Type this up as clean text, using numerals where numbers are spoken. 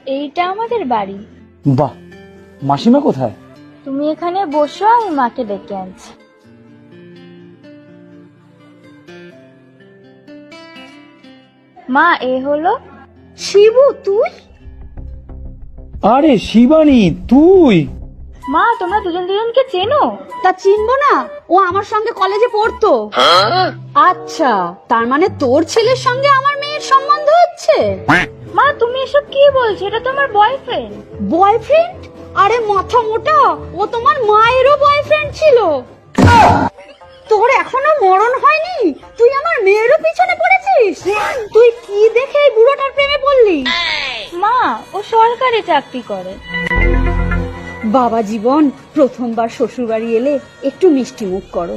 এইটা আমাদের বাড়ি। বাহ, মাসিমা কোথায়? তুমি এখানে বসো, আমি মাকে ডেকে আনছি। মা, এ হলো শিবু, তুই? আরে শিবানী, তুই? মা, তোমরা দুজন দুজনকে চেনো? তা চিনবো না? ও আমার সঙ্গে কলেজে পড়তো। আচ্ছা, তার মানে তোর ছেলের সঙ্গে আমার মেয়ের সম্বন্ধ হচ্ছে? মা, তুমি এসব কি বলছো? এটা তো আমার বয়ফ্রেন্ড। বয়ফ্রেন্ড? আরে মাথা মোটা, ও তোমার মায়েরও বয়ফ্রেন্ড ছিল। তোর এখনো মরণ হয়নি, তুই আমার মেয়েরও পিছনে পড়েছিস? তুই কি দেখে এই বুড়োটার প্রেমে পড়লি? মা, ও সরকারি চাকরি করে। বাবা জীবন, প্রথমবার শ্বশুর বাড়ি এলে একটু মিষ্টি মুখ করো।